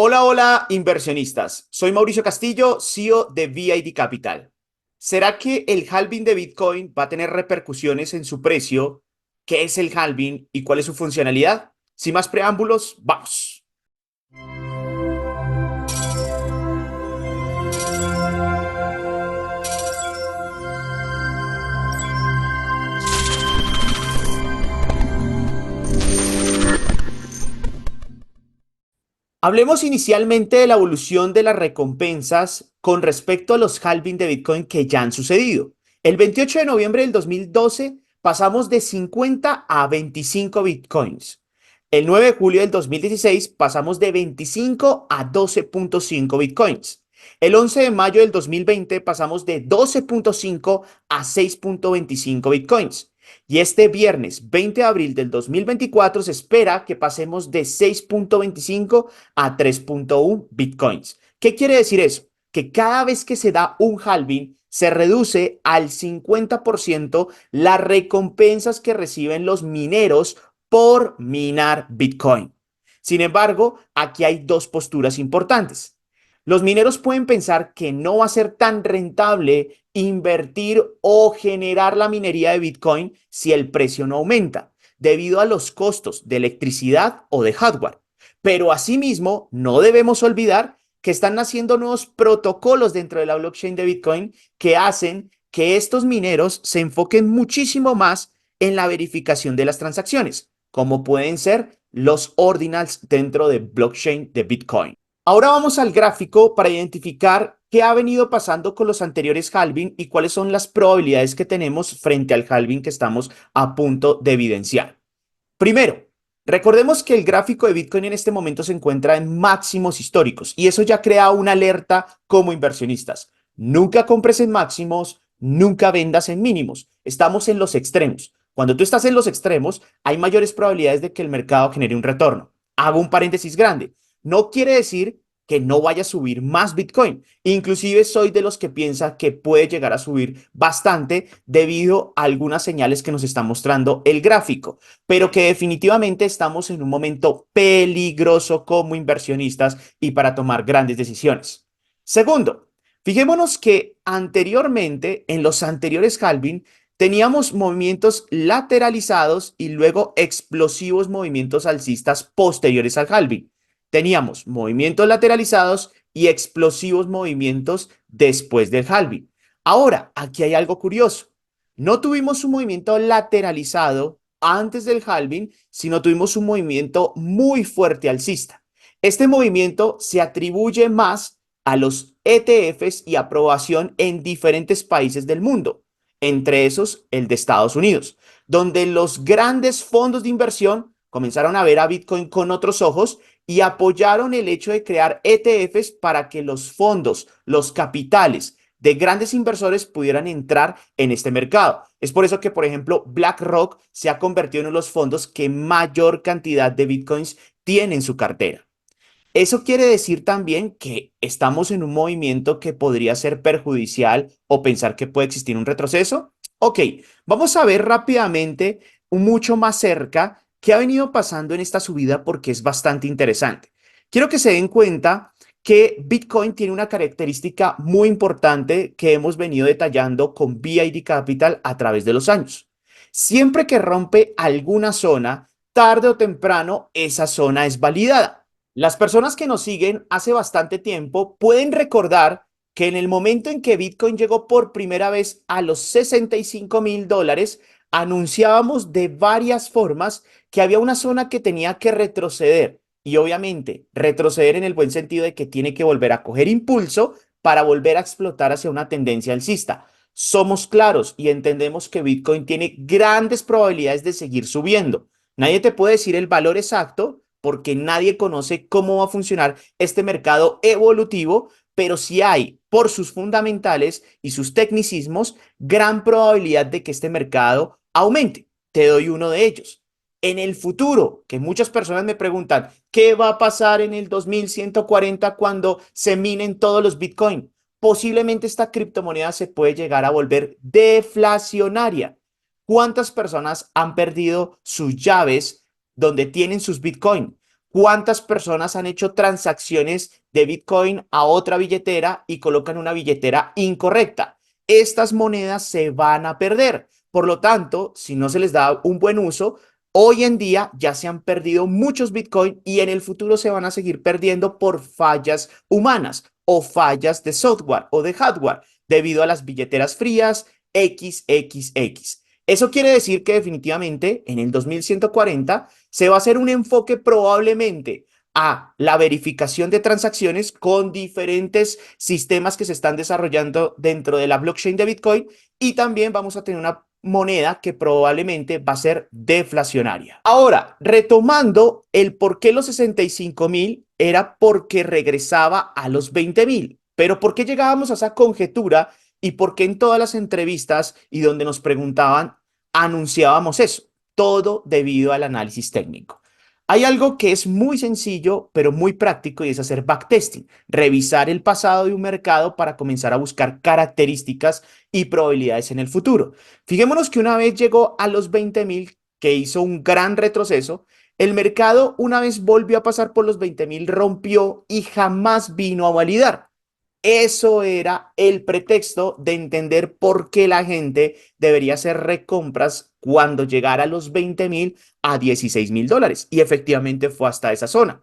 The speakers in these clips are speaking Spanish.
Hola, hola, inversionistas. Soy Mauricio Castillo, CEO de VID Capital. ¿Será que el halving de Bitcoin va a tener repercusiones en su precio? ¿Qué es el halving y cuál es su funcionalidad? Sin más preámbulos, vamos. Hablemos inicialmente de la evolución de las recompensas con respecto a los halving de Bitcoin que ya han sucedido. El 28 de noviembre del 2012 pasamos de 50 a 25 Bitcoins. El 9 de julio del 2016 pasamos de 25 a 12.5 Bitcoins. El 11 de mayo del 2020 pasamos de 12.5 a 6.25 Bitcoins. Y este viernes 20 de abril del 2024 se espera que pasemos de 6.25 a 3.1 bitcoins. ¿Qué quiere decir eso? Que cada vez que se da un halving, se reduce al 50% las recompensas que reciben los mineros por minar Bitcoin. Sin embargo, aquí hay dos posturas importantes. Los mineros pueden pensar que no va a ser tan rentable invertir o generar la minería de Bitcoin si el precio no aumenta, debido a los costos de electricidad o de hardware. Pero asimismo, no debemos olvidar que están naciendo nuevos protocolos dentro de la blockchain de Bitcoin que hacen que estos mineros se enfoquen muchísimo más en la verificación de las transacciones, como pueden ser los ordinals dentro de blockchain de Bitcoin. Ahora vamos al gráfico para identificar qué ha venido pasando con los anteriores halving y cuáles son las probabilidades que tenemos frente al halving que estamos a punto de evidenciar. Primero, recordemos que el gráfico de Bitcoin en este momento se encuentra en máximos históricos y eso ya crea una alerta como inversionistas. Nunca compres en máximos, nunca vendas en mínimos. Estamos en los extremos. Cuando tú estás en los extremos, hay mayores probabilidades de que el mercado genere un retorno. Hago un paréntesis grande. No quiere decir que no vaya a subir más Bitcoin. Inclusive soy de los que piensa que puede llegar a subir bastante debido a algunas señales que nos está mostrando el gráfico, pero que definitivamente estamos en un momento peligroso como inversionistas y para tomar grandes decisiones. Segundo, fijémonos que anteriormente, en los anteriores halving, teníamos movimientos lateralizados y luego explosivos movimientos alcistas posteriores al halving. Teníamos movimientos lateralizados y explosivos movimientos después del halving. Ahora, aquí hay algo curioso. No tuvimos un movimiento lateralizado antes del halving, sino tuvimos un movimiento muy fuerte alcista. Este movimiento se atribuye más a los ETFs y aprobación en diferentes países del mundo, entre esos el de Estados Unidos, donde los grandes fondos de inversión comenzaron a ver a Bitcoin con otros ojos y apoyaron el hecho de crear ETFs para que los fondos, los capitales de grandes inversores pudieran entrar en este mercado. Es por eso que, por ejemplo, BlackRock se ha convertido en uno de los fondos que mayor cantidad de Bitcoins tiene en su cartera. Eso quiere decir también que estamos en un movimiento que podría ser perjudicial o pensar que puede existir un retroceso. Ok, vamos a ver rápidamente, mucho más cerca, qué ha venido pasando en esta subida porque es bastante interesante. Quiero que se den cuenta que Bitcoin tiene una característica muy importante que hemos venido detallando con VID Capital a través de los años. Siempre que rompe alguna zona, tarde o temprano, esa zona es validada. Las personas que nos siguen hace bastante tiempo pueden recordar que en el momento en que Bitcoin llegó por primera vez a los $65,000, anunciábamos de varias formas que había una zona que tenía que retroceder y obviamente retroceder en el buen sentido de que tiene que volver a coger impulso para volver a explotar hacia una tendencia alcista. Somos claros y entendemos que Bitcoin tiene grandes probabilidades de seguir subiendo. Nadie te puede decir el valor exacto porque nadie conoce cómo va a funcionar este mercado evolutivo, pero sí hay, por sus fundamentales y sus tecnicismos, gran probabilidad de que este mercado aumente. Te doy uno de ellos. En el futuro, que muchas personas me preguntan, ¿qué va a pasar en el 2140 cuando se minen todos los Bitcoin? Posiblemente esta criptomoneda se puede llegar a volver deflacionaria. ¿Cuántas personas han perdido sus llaves donde tienen sus Bitcoin? ¿Cuántas personas han hecho transacciones de Bitcoin a otra billetera y colocan una billetera incorrecta? Estas monedas se van a perder. Por lo tanto, si no se les da un buen uso, hoy en día ya se han perdido muchos Bitcoin y en el futuro se van a seguir perdiendo por fallas humanas o fallas de software o de hardware debido a las billeteras frías XXX. Eso quiere decir que definitivamente en el 2140 se va a hacer un enfoque probablemente a la verificación de transacciones con diferentes sistemas que se están desarrollando dentro de la blockchain de Bitcoin y también vamos a tener una moneda que probablemente va a ser deflacionaria. Ahora, retomando el por qué los 65.000 era porque regresaba a los 20.000, pero ¿por qué llegábamos a esa conjetura y por qué en todas las entrevistas y donde nos preguntaban anunciábamos eso? Todo debido al análisis técnico. Hay algo que es muy sencillo, pero muy práctico y es hacer backtesting, revisar el pasado de un mercado para comenzar a buscar características y probabilidades en el futuro. Fijémonos que una vez llegó a los 20.000, que hizo un gran retroceso, el mercado una vez volvió a pasar por los 20.000, rompió y jamás vino a validar. Eso era el pretexto de entender por qué la gente debería hacer recompras cuando llegara a los 20.000 a 16.000 dólares. Y efectivamente fue hasta esa zona.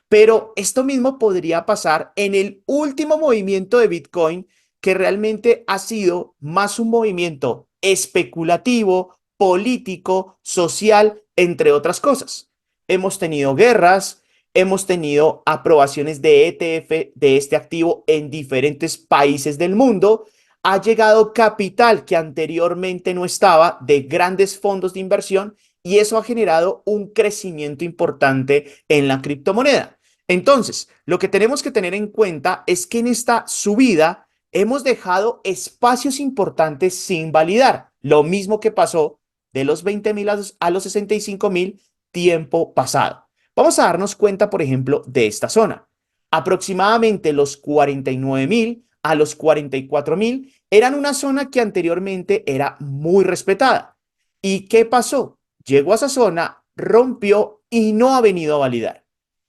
Pero esto mismo podría pasar en el último movimiento de Bitcoin, que realmente ha sido más un movimiento especulativo, político, social, entre otras cosas. Hemos tenido guerras, hemos tenido aprobaciones de ETF de este activo en diferentes países del mundo. Ha llegado capital que anteriormente no estaba de grandes fondos de inversión y eso ha generado un crecimiento importante en la criptomoneda. Entonces, lo que tenemos que tener en cuenta es que en esta subida hemos dejado espacios importantes sin validar. Lo mismo que pasó de los 20.000 a los 65.000 tiempo pasado. Vamos a darnos cuenta, por ejemplo, de esta zona. Aproximadamente los 49.000 a los 44.000 eran una zona que anteriormente era muy respetada. ¿Y qué pasó? Llegó a esa zona, rompió y no ha venido a validar.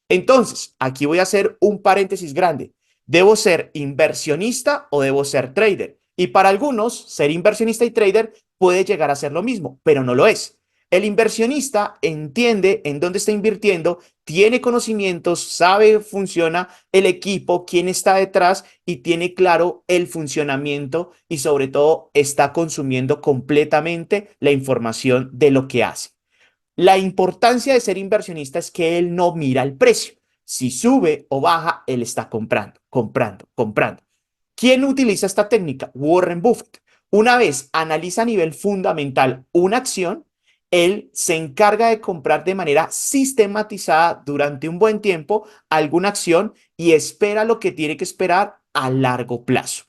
Entonces, aquí voy a hacer un paréntesis grande. ¿Debo ser inversionista o debo ser trader? Y para algunos, ser inversionista y trader puede llegar a ser lo mismo, pero no lo es. El inversionista entiende en dónde está invirtiendo, tiene conocimientos, sabe, funciona el equipo, quién está detrás y tiene claro el funcionamiento y sobre todo está consumiendo completamente la información de lo que hace. La importancia de ser inversionista es que él no mira el precio. Si sube o baja, él está comprando, comprando, comprando. ¿Quién utiliza esta técnica? Warren Buffett. Una vez analiza a nivel fundamental una acción, él se encarga de comprar de manera sistematizada durante un buen tiempo alguna acción y espera lo que tiene que esperar a largo plazo.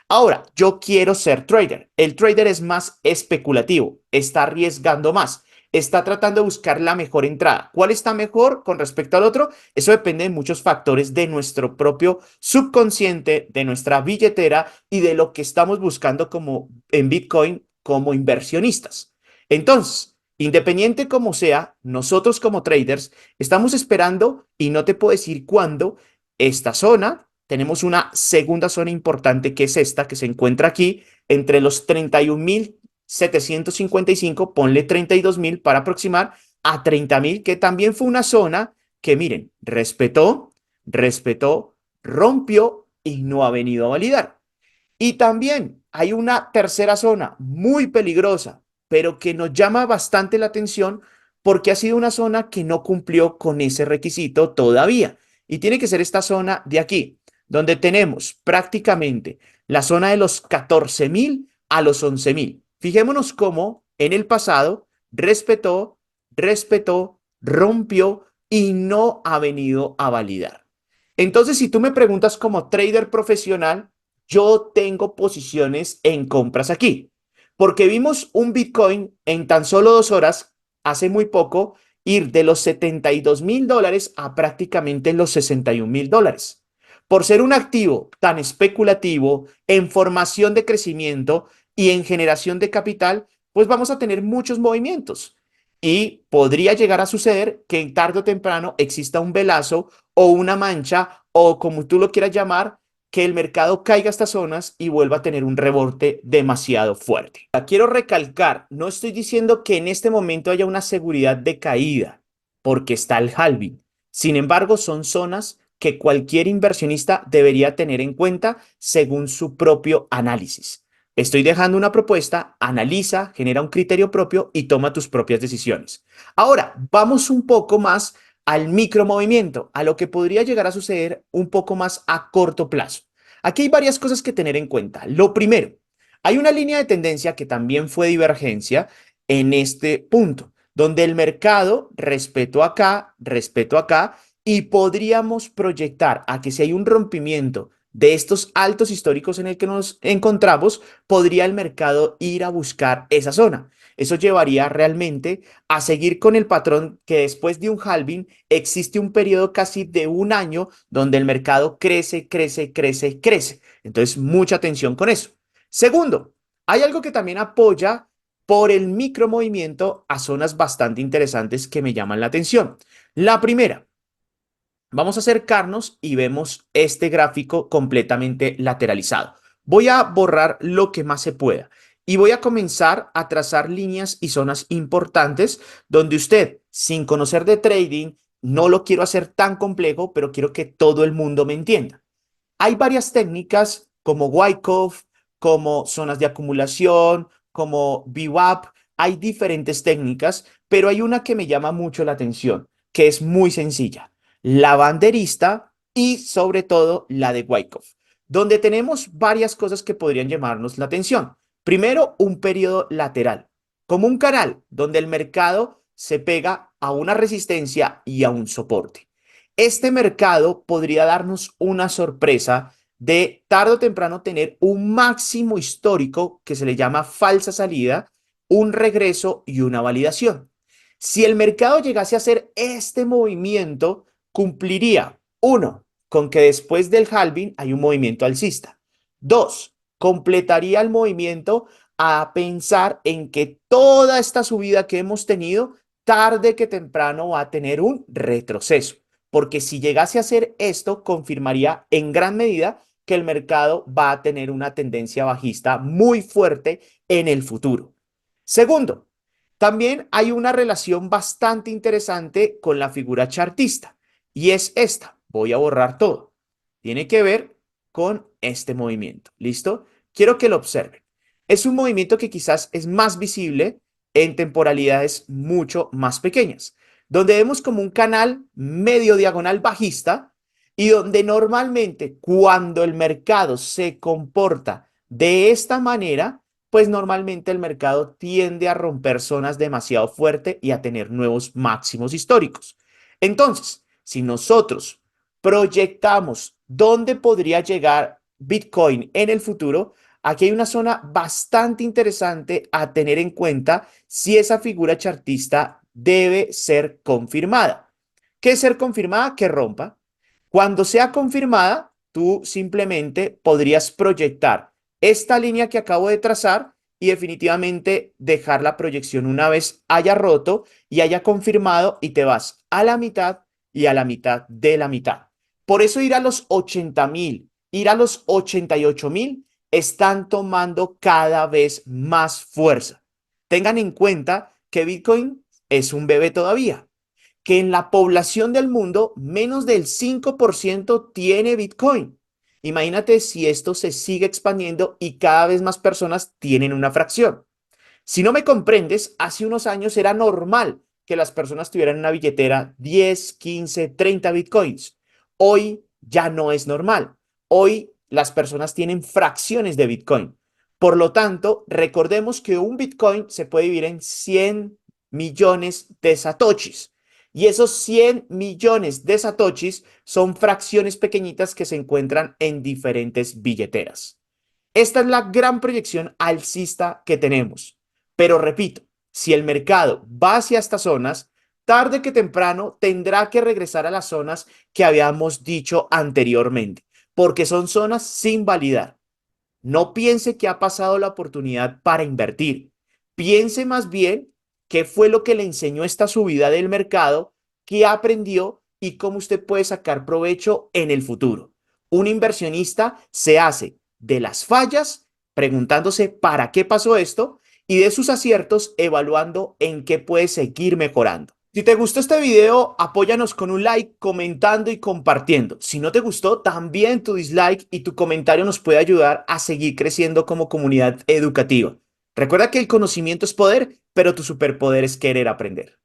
Ahora, yo quiero ser trader. El trader es más especulativo, está arriesgando más, está tratando de buscar la mejor entrada. ¿Cuál está mejor con respecto al otro? Eso depende de muchos factores de nuestro propio subconsciente, de nuestra billetera y de lo que estamos buscando como en Bitcoin como inversionistas. Entonces, independiente como sea, nosotros como traders estamos esperando y no te puedo decir cuándo esta zona. Tenemos una segunda zona importante que es esta, que se encuentra aquí entre los 31.755, ponle 32.000 para aproximar a 30.000, que también fue una zona que, miren, respetó, rompió y no ha venido a validar. Y también hay una tercera zona muy peligrosa, pero que nos llama bastante la atención porque ha sido una zona que no cumplió con ese requisito todavía. Y tiene que ser esta zona de aquí, donde tenemos prácticamente la zona de los 14.000 a los 11.000. Fijémonos cómo en el pasado respetó, rompió y no ha venido a validar. Entonces, si tú me preguntas como trader profesional, yo tengo posiciones en compras aquí, porque vimos un Bitcoin en tan solo 2 horas, hace muy poco, ir de los 72.000 dólares a prácticamente los 61.000 dólares. Por ser un activo tan especulativo, en formación de crecimiento y en generación de capital, pues vamos a tener muchos movimientos. y podría llegar a suceder que tarde o temprano exista un velazo o una mancha o como tú lo quieras llamar, que el mercado caiga a estas zonas y vuelva a tener un rebote demasiado fuerte. Quiero recalcar, no estoy diciendo que en este momento haya una seguridad de caída, porque está el halving. Sin embargo, son zonas que cualquier inversionista debería tener en cuenta según su propio análisis. Estoy dejando una propuesta, analiza, genera un criterio propio y toma tus propias decisiones. Ahora, vamos un poco más al micromovimiento, a lo que podría llegar a suceder un poco más a corto plazo. Aquí hay varias cosas que tener en cuenta. Lo primero, hay una línea de tendencia que también fue divergencia en este punto, donde el mercado respeto acá, y podríamos proyectar a que si hay un rompimiento de estos altos históricos en el que nos encontramos, podría el mercado ir a buscar esa zona. Eso llevaría realmente a seguir con el patrón que después de un halving existe un periodo casi de un año donde el mercado crece, crece, crece, crece. Entonces, mucha atención con eso. Segundo, hay algo que también apoya por el micromovimiento a zonas bastante interesantes que me llaman la atención. La primera, vamos a acercarnos y vemos este gráfico completamente lateralizado. Voy a borrar lo que más se pueda y voy a comenzar a trazar líneas y zonas importantes donde usted, sin conocer de trading, no lo quiero hacer tan complejo, pero quiero que todo el mundo me entienda. Hay varias técnicas como Wyckoff, como zonas de acumulación, como VWAP. Hay diferentes técnicas, pero hay una que me llama mucho la atención, que es muy sencilla. La banderista y sobre todo la de Wyckoff, donde tenemos varias cosas que podrían llamarnos la atención. Primero, un periodo lateral, como un canal donde el mercado se pega a una resistencia y a un soporte. Este mercado podría darnos una sorpresa de tarde o temprano tener un máximo histórico que se le llama falsa salida, un regreso y una validación. Si el mercado llegase a hacer este movimiento, cumpliría, uno, con que después del halving hay un movimiento alcista. Dos, completaría el movimiento a pensar en que toda esta subida que hemos tenido, tarde que temprano va a tener un retroceso porque si llegase a hacer esto, confirmaría en gran medida que el mercado va a tener una tendencia bajista muy fuerte en el futuro. Segundo, también hay una relación bastante interesante con la figura chartista y es esta. Voy a borrar todo. Tiene que ver con este movimiento. ¿Listo? Quiero que lo observen. Es un movimiento que quizás es más visible en temporalidades mucho más pequeñas donde vemos como un canal medio diagonal bajista y donde normalmente cuando el mercado se comporta de esta manera, pues normalmente el mercado tiende a romper zonas demasiado fuerte y a tener nuevos máximos históricos. Entonces, si nosotros proyectamos dónde podría llegar Bitcoin en el futuro, aquí hay una zona bastante interesante a tener en cuenta si esa figura chartista debe ser confirmada. ¿Qué es ser confirmada? Que rompa. Cuando sea confirmada, tú simplemente podrías proyectar esta línea que acabo de trazar y definitivamente dejar la proyección una vez haya roto y haya confirmado y te vas a la mitad y a la mitad de la mitad. Por eso ir a los 80,000, ir a los 88,000 están tomando cada vez más fuerza. Tengan en cuenta que Bitcoin es un bebé todavía, que en la población del mundo menos del 5% tiene Bitcoin. Imagínate si esto se sigue expandiendo y cada vez más personas tienen una fracción. Si no me comprendes, hace unos años era normal que las personas tuvieran en una billetera 10, 15, 30 Bitcoins. Hoy ya no es normal. Hoy las personas tienen fracciones de Bitcoin. Por lo tanto, recordemos que un Bitcoin se puede dividir en 100 millones de satoshis. Y esos 100 millones de satoshis son fracciones pequeñitas que se encuentran en diferentes billeteras. Esta es la gran proyección alcista que tenemos. Pero repito, si el mercado va hacia estas zonas, tarde que temprano tendrá que regresar a las zonas que habíamos dicho anteriormente, porque son zonas sin validar. No piense que ha pasado la oportunidad para invertir. Piense más bien qué fue lo que le enseñó esta subida del mercado, qué aprendió y cómo usted puede sacar provecho en el futuro. Un inversionista se hace de las fallas, preguntándose para qué pasó esto, y de sus aciertos, evaluando en qué puede seguir mejorando. Si te gustó este video, apóyanos con un like, comentando y compartiendo. Si no te gustó, también tu dislike y tu comentario nos puede ayudar a seguir creciendo como comunidad educativa. Recuerda que el conocimiento es poder, pero tu superpoder es querer aprender.